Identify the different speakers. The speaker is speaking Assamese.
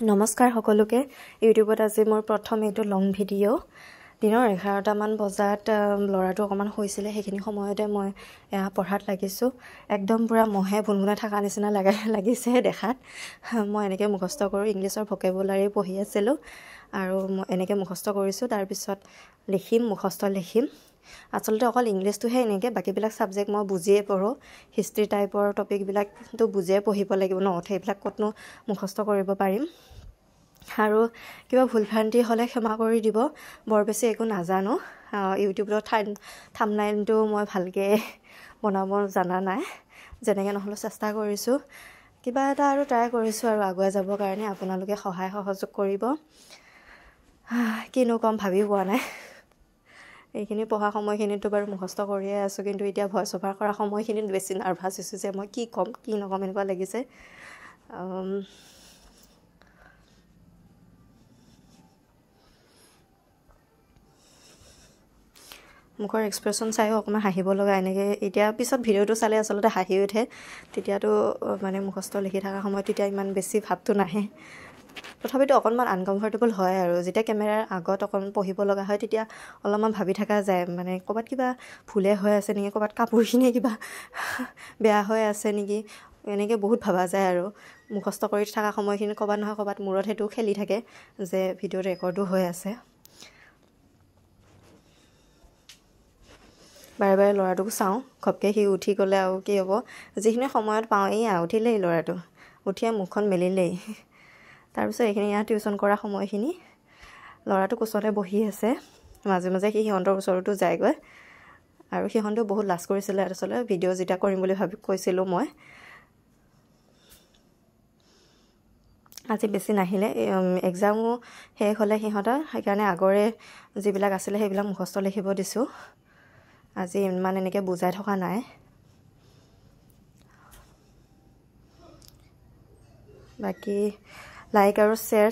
Speaker 1: নমস্কাৰ সকলোকে ইউটিউবত আজি মোৰ প্ৰথম এইটো লং ভিডিঅ' দিনৰ 11টা মান বজাত লৰাটো অকমান হৈছিলে সেইখিনি সময়তে মই পঢ়াত লাগিছো একদম পুৰা মহে ভুনভুনাই থকা নিচিনা লাগিছে দেখাত মই এনেকৈ মুখস্থ কৰো ইংলিছৰ ভকেবুলাৰী পঢ়ি আছিলো আৰু মই এনেকৈ মুখস্থ কৰিছো তাৰ পিছত মুখস্থ লিখিম আচলতে অকল ইংলিছটোহে এনেকৈ বাকিবিলাক সাবজেক্ট মই বুজিয়ে পঢ়ো হিষ্ট্ৰী টাইপৰ টপিক বিলাকটো বুজিয়ে পঢ়িব লাগিব ন সেইবিলাক কতনো মুখস্থ কৰিব পাৰিম আৰু কিবা ভুলভ্ৰান্তি হলে ক্ষমা কৰি দিব বৰ বেছি একো নাজানো ইউটিউবত থাম্বনেইলটো মই ভালকে বনাব জানা নাই যেনেকৈ নহলো চেষ্টা কৰিছো কিবা এটা আৰু ট্ৰাই কৰিছো আৰু আগুৱাই যাব কাৰণে আপোনালোকে সহায় সহযোগ কৰিব কিনো কম ভাবি পোৱা নাই এইখিনি পঢ়া সময়খিনিতো বাৰু মুখস্থ কৰিয়ে আছো কিন্তু এতিয়া ভয়েস ওভাৰ কৰা সময়খিনিত বেছি নাৰ্ভাছ হৈছো যে মই কি কম কি নকম এনেকুৱা লাগিছে মুখৰ এক্সপ্ৰেছন চাইও অকমান হাঁহিব লগা এনেকৈ এতিয়া পিছত ভিডিঅ'টো চালে আচলতে হাঁহি উঠে তেতিয়াতো মানে মুখস্থ লিখি থকা সময়ত তেতিয়া ইমান বেছি ভাবটো নাহে তথাপিতো অকনমান আনকমফৰ্টেবল হয় আৰু যেতিয়া কেমেৰাৰ আগত অকন পঢ়িব লগা হয় তেতিয়া অলপমান ভাবি থকা যায় মানে ক'বাত কিবা ভুলে হৈ আছে নেকি ক'বাত কাপোৰখিনি কিবা বেয়া হৈ আছে নেকি এনেকৈ বহুত ভাবা যায় আৰু মুখস্থ কৰি থকা সময়খিনি ক'বাত নহয় ক'বাত মূৰত হেতু খেলি থাকে যে ভিডিঅ' ৰেকৰ্ডো হৈ আছে বাৰে বাৰে লৰাটোক চাওঁ খপকে সি উঠি গলে আৰু কি হ'ব যিখিনি সময়ত পাওঁ উঠিলেই লৰাটো উঠিয়ে মুখখন মেলিলেই তাৰ পিছত এইখিনি টিউচন কৰা সময়খিনি লৰাটো কোচতে বহি আছে মাজে মাজে সি হিহঁতৰ ওচৰতো যায়গৈ আৰু হিহঁতেও বহুত লাজ কৰিছিলে আচলতে ভিডিঅ' যেটা কৰিম বুলি ভাবি কৈছিলো মই আজি বেছি নাহিলে এক্সামো শেষ হলে হিহঁতৰ সেইকাৰণে আগৰে যিবিলাক আছিলে সেইবিলাক মুখস্থ লিখিব দিছো আজি ইমান এনেকৈ বুজাই থকা নাই বাকি লাইক আৰু শ্বেয়াৰ